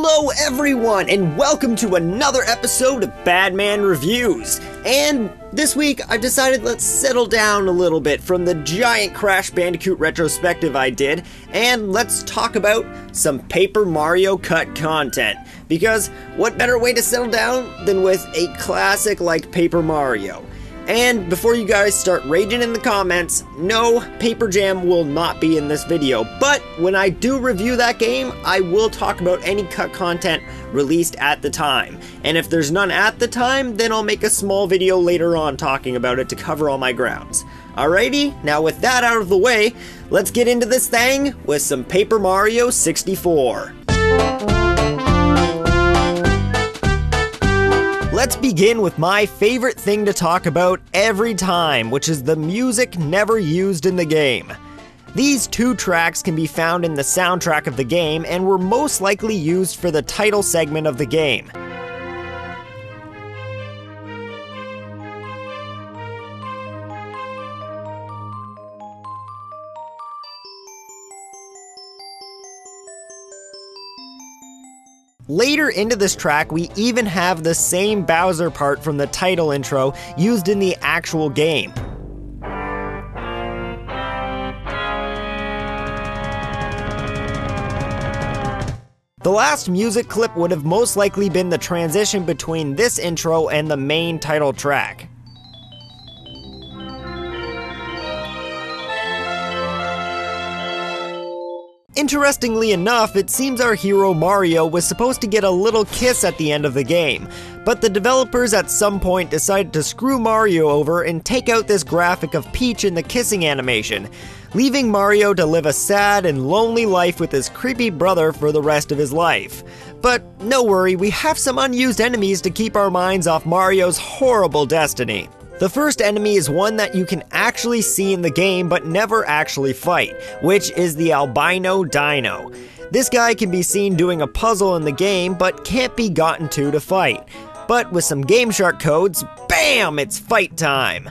Hello everyone, and welcome to another episode of Badman Reviews. And this week I decided let's settle down a little bit from the giant Crash Bandicoot retrospective I did, and let's talk about some Paper Mario cut content. Because what better way to settle down than with a classic like Paper Mario? And before you guys start raging in the comments, no, Paper Jam will not be in this video, but when I do review that game, I will talk about any cut content released at the time. And if there's none at the time, then I'll make a small video later on talking about it to cover all my grounds. Alrighty, now with that out of the way, let's get into this thing with some Paper Mario 64. Let's begin with my favorite thing to talk about every time, which is the music never used in the game. These two tracks can be found in the soundtrack of the game and were most likely used for the title segment of the game. Later into this track, we even have the same Bowser part from the title intro used in the actual game. The last music clip would have most likely been the transition between this intro and the main title track. Interestingly enough, it seems our hero Mario was supposed to get a little kiss at the end of the game, but the developers at some point decided to screw Mario over and take out this graphic of Peach in the kissing animation, leaving Mario to live a sad and lonely life with his creepy brother for the rest of his life. But no worry, we have some unused enemies to keep our minds off Mario's horrible destiny. The first enemy is one that you can actually see in the game but never actually fight, which is the albino dino. This guy can be seen doing a puzzle in the game but can't be gotten to fight. But with some Game Shark codes, bam, it's fight time!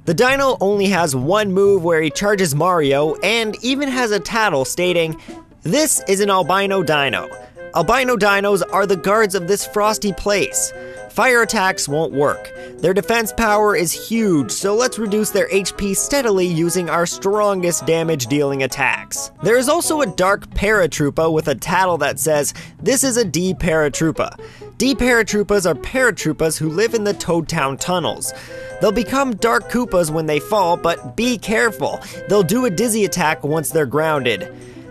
The dino only has one move where he charges Mario and even has a tattle stating, "This is an albino dino. Albino dinos are the guards of this frosty place. Fire attacks won't work. Their defense power is huge, so let's reduce their HP steadily using our strongest damage-dealing attacks." There is also a dark paratroopa with a tattle that says, "This is a D-paratroopa." D-paratroopas are paratroopas who live in the Toad Town tunnels. They'll become Dark Koopas when they fall, but be careful. They'll do a dizzy attack once they're grounded.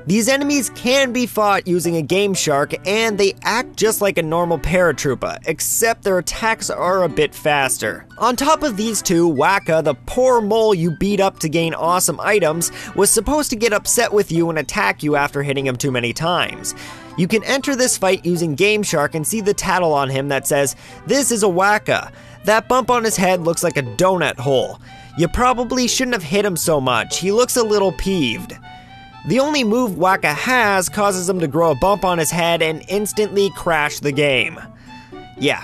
These enemies can be fought using a Game Shark, and they act just like a normal paratroopa, except their attacks are a bit faster. On top of these two, Waka, the poor mole you beat up to gain awesome items, was supposed to get upset with you and attack you after hitting him too many times. You can enter this fight using Game Shark and see the tattle on him that says, "This is a Waka." That bump on his head looks like a donut hole. You probably shouldn't have hit him so much, he looks a little peeved. The only move Waka has causes him to grow a bump on his head and instantly crash the game. Yeah,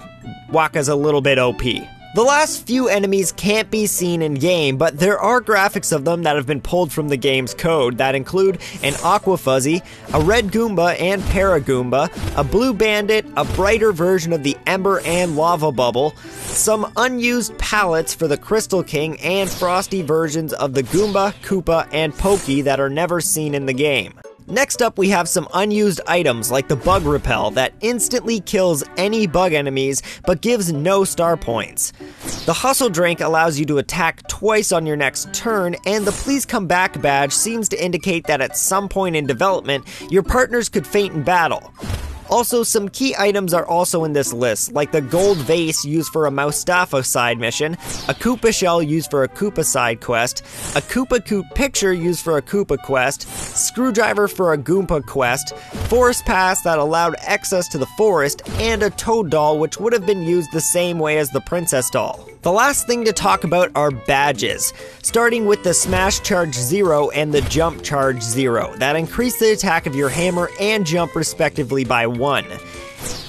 Waka's a little bit OP. The last few enemies can't be seen in-game, but there are graphics of them that have been pulled from the game's code that include an Aqua Fuzzy, a Red Goomba and Paragoomba, a Blue Bandit, a brighter version of the Ember and Lava Bubble, some unused palettes for the Crystal King, and frosty versions of the Goomba, Koopa, and Pokey that are never seen in the game. Next up, we have some unused items like the Bug Repel that instantly kills any bug enemies but gives no star points. The Hustle Drink allows you to attack twice on your next turn, and the Please Come Back badge seems to indicate that at some point in development, your partners could faint in battle. Also, some key items are also in this list, like the gold vase used for a Moustafa side mission, a Koopa shell used for a Koopa side quest, a Koopa Koop picture used for a Koopa quest, screwdriver for a Goomba quest, forest pass that allowed access to the forest, and a Toad doll which would have been used the same way as the Princess doll. The last thing to talk about are badges, starting with the Smash Charge 0 and the Jump Charge 0, that increase the attack of your hammer and jump respectively by 1.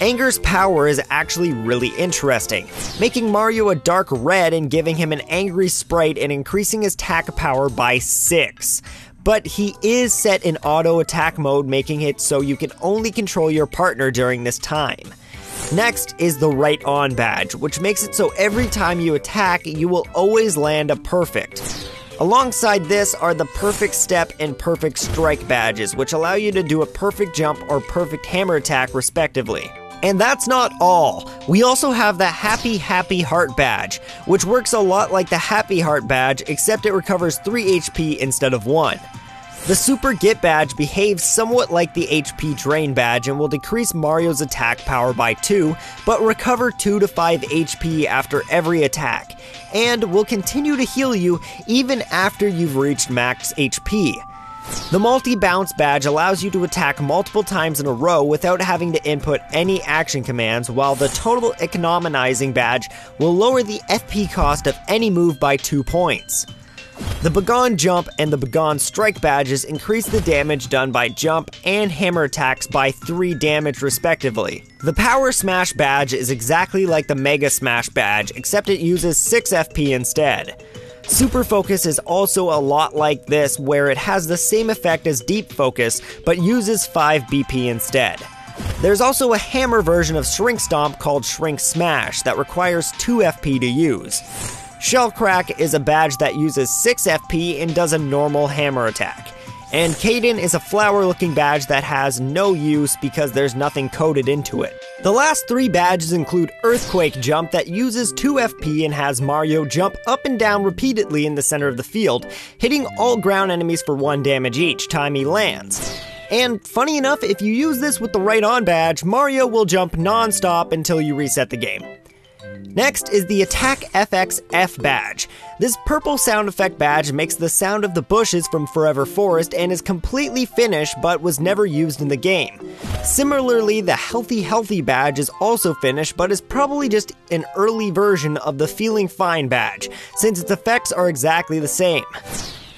Anger's power is actually really interesting, making Mario a dark red and giving him an angry sprite and increasing his attack power by 6. but he is set in auto attack mode, making it so you can only control your partner during this time. Next is the Right On badge, which makes it so every time you attack, you will always land a perfect. Alongside this are the Perfect Step and Perfect Strike badges, which allow you to do a perfect jump or perfect hammer attack respectively. And that's not all. We also have the Happy Heart badge, which works a lot like the Happy Heart badge, except it recovers 3 HP instead of 1. The Super Get badge behaves somewhat like the HP Drain badge and will decrease Mario's attack power by 2, but recover 2 to 5 HP after every attack, and will continue to heal you even after you've reached max HP. The Multi-Bounce badge allows you to attack multiple times in a row without having to input any action commands, while the Total Economizing badge will lower the FP cost of any move by 2 points. The Begone Jump and the Begone Strike badges increase the damage done by jump and hammer attacks by 3 damage respectively. The Power Smash badge is exactly like the Mega Smash badge, except it uses 6 FP instead. Super Focus is also a lot like this, where it has the same effect as Deep Focus, but uses 5 BP instead. There's also a hammer version of Shrink Stomp called Shrink Smash that requires 2 FP to use. Shell Crack is a badge that uses 6 FP and does a normal hammer attack. And Kaden is a flower-looking badge that has no use because there's nothing coded into it. The last 3 badges include Earthquake Jump that uses 2 FP and has Mario jump up and down repeatedly in the center of the field, hitting all ground enemies for 1 damage each time he lands. And funny enough, if you use this with the Right On badge, Mario will jump non-stop until you reset the game. Next is the Attack FX F badge. This purple sound effect badge makes the sound of the bushes from Forever Forest and is completely finished but was never used in the game. Similarly, the Healthy badge is also finished but is probably just an early version of the Feeling Fine badge, since its effects are exactly the same.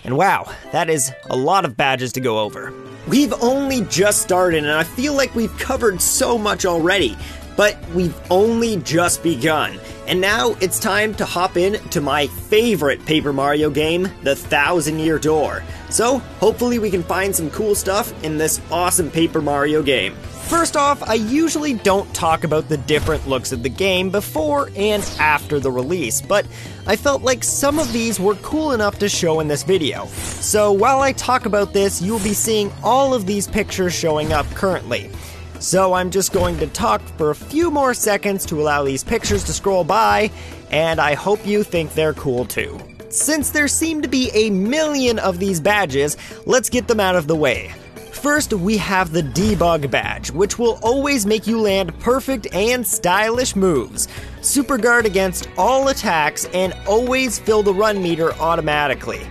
And wow, that is a lot of badges to go over. We've only just started and I feel like we've covered so much already. But we've only just begun, and now it's time to hop in to my favorite Paper Mario game, the 1000-Year Door. So, hopefully we can find some cool stuff in this awesome Paper Mario game. First off, I usually don't talk about the different looks of the game before and after the release, but I felt like some of these were cool enough to show in this video. So while I talk about this, you'll be seeing all of these pictures showing up currently. So I'm just going to talk for a few more seconds to allow these pictures to scroll by, and I hope you think they're cool too. Since there seem to be a million of these badges, let's get them out of the way. First, we have the Debug badge, which will always make you land perfect and stylish moves, super guard against all attacks, and always fill the run meter automatically.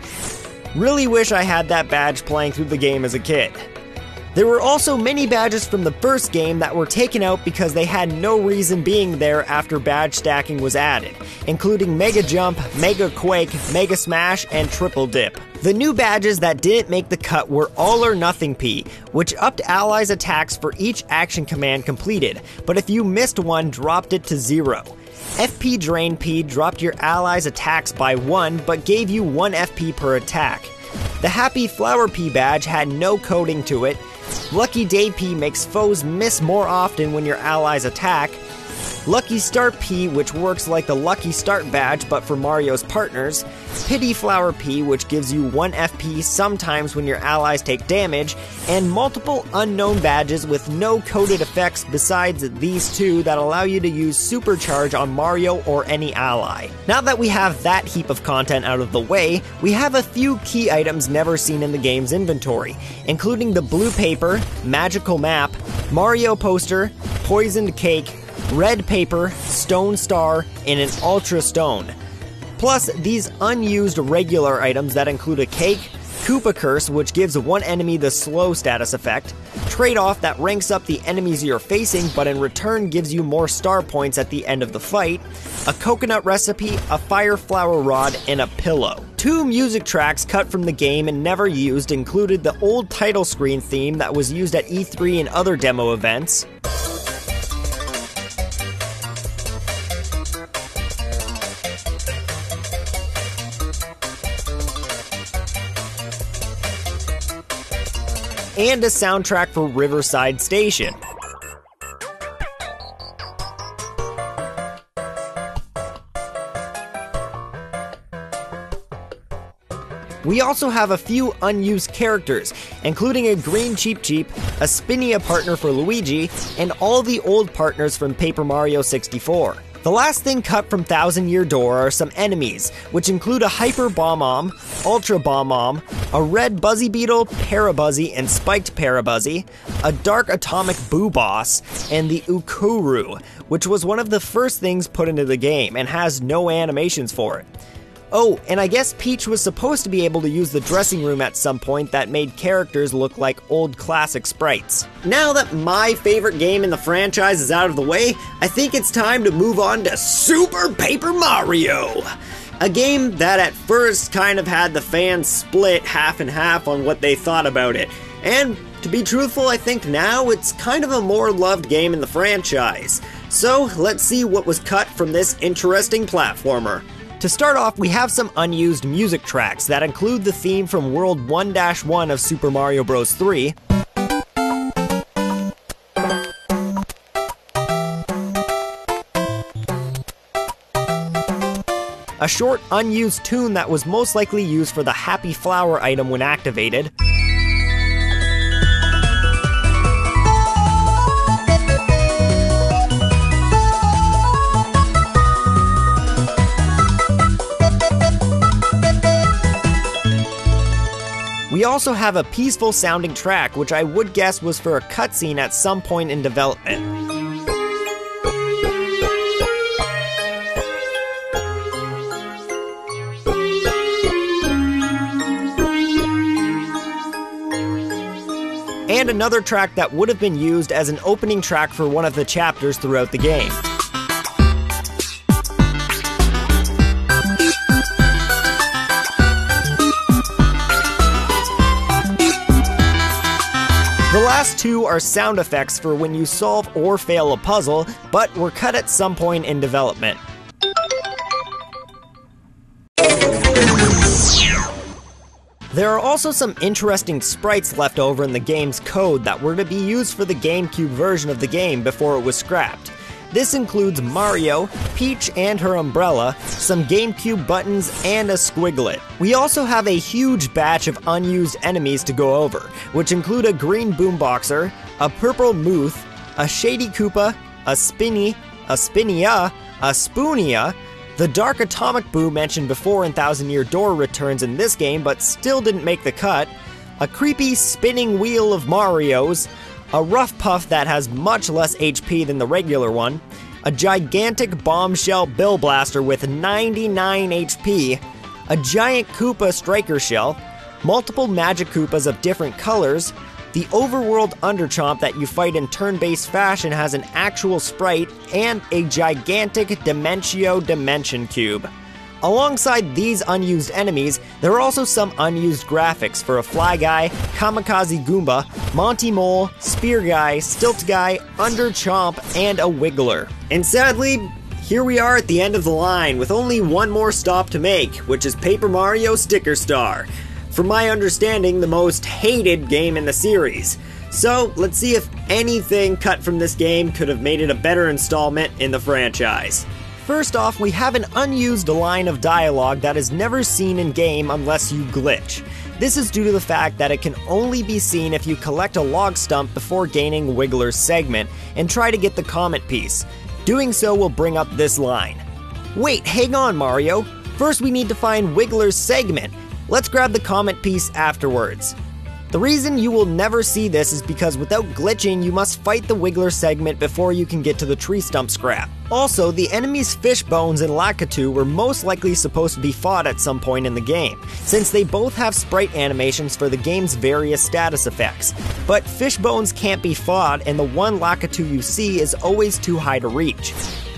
Really wish I had that badge playing through the game as a kid. There were also many badges from the first game that were taken out because they had no reason being there after badge stacking was added, including Mega Jump, Mega Quake, Mega Smash, and Triple Dip. The new badges that didn't make the cut were All or Nothing P, which upped allies' attacks for each action command completed, but if you missed one, dropped it to 0. FP Drain P dropped your allies' attacks by 1, but gave you 1 FP per attack. The Happy Flower P badge had no coding to it. Lucky Day P makes foes miss more often when your allies attack. Lucky Start P, which works like the Lucky Start badge but for Mario's partners. Pity Flower P, which gives you 1 FP sometimes when your allies take damage. And multiple unknown badges with no coded effects besides these 2 that allow you to use Supercharge on Mario or any ally. Now that we have that heap of content out of the way, we have a few key items never seen in the game's inventory, including the Blue Paper, Magical Map, Mario Poster, Poisoned Cake, Red Paper, Stone Star, and an Ultra Stone. Plus, these unused regular items that include a cake, Koopa Curse, which gives one enemy the slow status effect, Trade-Off that ranks up the enemies you're facing but in return gives you more star points at the end of the fight, a Coconut Recipe, a Fire Flower Rod, and a Pillow. 2 music tracks cut from the game and never used included the old title screen theme that was used at E3 and other demo events, and a soundtrack for Riverside Station. We also have a few unused characters, including a green Cheep Cheep, a Spinia partner for Luigi, and all the old partners from Paper Mario 64. The last thing cut from Thousand Year Door are some enemies, which include a Hyper Bob-omb, Ultra Bob-omb, a red Buzzy Beetle, Parabuzzy, and Spiked Parabuzzy, a Dark Atomic Boo Boss, and the Ukuru, which was one of the first things put into the game and has no animations for it. Oh, and I guess Peach was supposed to be able to use the dressing room at some point that made characters look like old classic sprites. Now that my favorite game in the franchise is out of the way, I think it's time to move on to Super Paper Mario! A game that at first kind of had the fans split half and half on what they thought about it. And to be truthful, I think now it's kind of a more loved game in the franchise. So let's see what was cut from this interesting platformer. To start off, we have some unused music tracks that include the theme from World 1-1 of Super Mario Bros. 3, a short unused tune that was most likely used for the Happy Flower item when activated, we also have a peaceful sounding track, which I would guess was for a cutscene at some point in development. And another track that would have been used as an opening track for one of the chapters throughout the game. The last two are sound effects for when you solve or fail a puzzle, but were cut at some point in development. There are also some interesting sprites left over in the game's code that were to be used for the GameCube version of the game before it was scrapped. This includes Mario, Peach and her umbrella, some GameCube buttons, and a squiglet. We also have a huge batch of unused enemies to go over, which include a green boomboxer, a purple Mooth, a shady Koopa, a Spinny, a Spinia, a Spoonia, the Dark Atomic Boo mentioned before in Thousand Year Door returns in this game but still didn't make the cut, a creepy spinning wheel of Marios, a Rough Puff that has much less HP than the regular one, a gigantic bombshell Bill Blaster with 99 HP, a giant Koopa Striker Shell, multiple Magic Koopas of different colors, the Overworld Underchomp that you fight in turn-based fashion has an actual sprite, and a gigantic Dimentio Dimension Cube. Alongside these unused enemies, there are also some unused graphics for a Fly Guy, Kamikaze Goomba, Monty Mole, Spear Guy, Stilt Guy, Underchomp, and a Wiggler. And sadly, here we are at the end of the line with only one more stop to make, which is Paper Mario Sticker Star. From my understanding, the most hated game in the series. So, let's see if anything cut from this game could have made it a better installment in the franchise. First off, we have an unused line of dialogue that is never seen in-game unless you glitch. This is due to the fact that it can only be seen if you collect a log stump before gaining Wiggler's segment and try to get the comment piece. Doing so will bring up this line. Wait, hang on, Mario. First we need to find Wiggler's segment. Let's grab the comment piece afterwards. The reason you will never see this is because without glitching, you must fight the Wiggler segment before you can get to the tree stump scrap. Also, the enemies Fishbones and Lakitu were most likely supposed to be fought at some point in the game, since they both have sprite animations for the game's various status effects. But Fishbones can't be fought, and the one Lakitu you see is always too high to reach.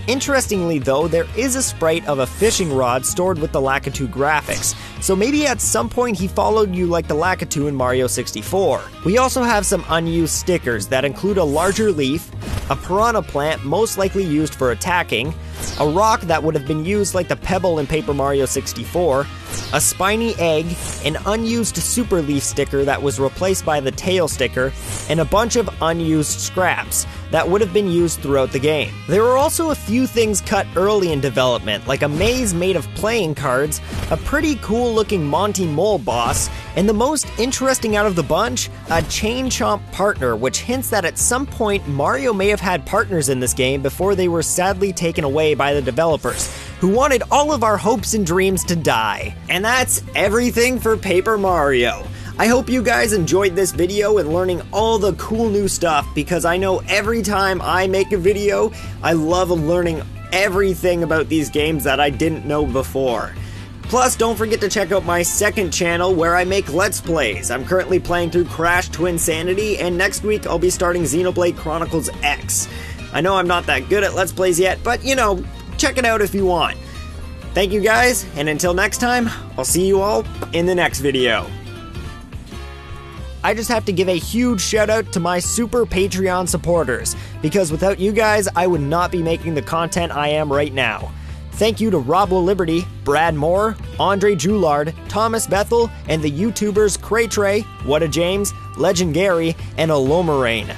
Interestingly though, there is a sprite of a fishing rod stored with the Lakitu graphics, so maybe at some point he followed you like the Lakitu in Mario 64. We also have some unused stickers that include a larger leaf, a piranha plant most likely used for attacking, a rock that would have been used like the pebble in Paper Mario 64, a spiny egg, an unused Super Leaf sticker that was replaced by the tail sticker, and a bunch of unused scraps that would have been used throughout the game. There were also a few things cut early in development, like a maze made of playing cards, a pretty cool looking Monty Mole boss, and the most interesting out of the bunch, a Chain Chomp partner, which hints that at some point Mario may have had partners in this game before they were sadly taken away by the developers, who wanted all of our hopes and dreams to die. And that's everything for Paper Mario. I hope you guys enjoyed this video and learning all the cool new stuff, because I know every time I make a video, I love learning everything about these games that I didn't know before. Plus, don't forget to check out my second channel where I make Let's Plays. I'm currently playing through Crash Twinsanity, and next week I'll be starting Xenoblade Chronicles X. I know I'm not that good at Let's Plays yet, but you know, check it out if you want. Thank you guys, and until next time, I'll see you all in the next video. I just have to give a huge shout out to my super Patreon supporters, because without you guys, I would not be making the content I am right now. Thank you to Robo Liberty, Brad Moore, Andre Joulard, Thomas Bethel, and the YouTubers Cray Trey, What a James, Legend Gary, and Alomarain.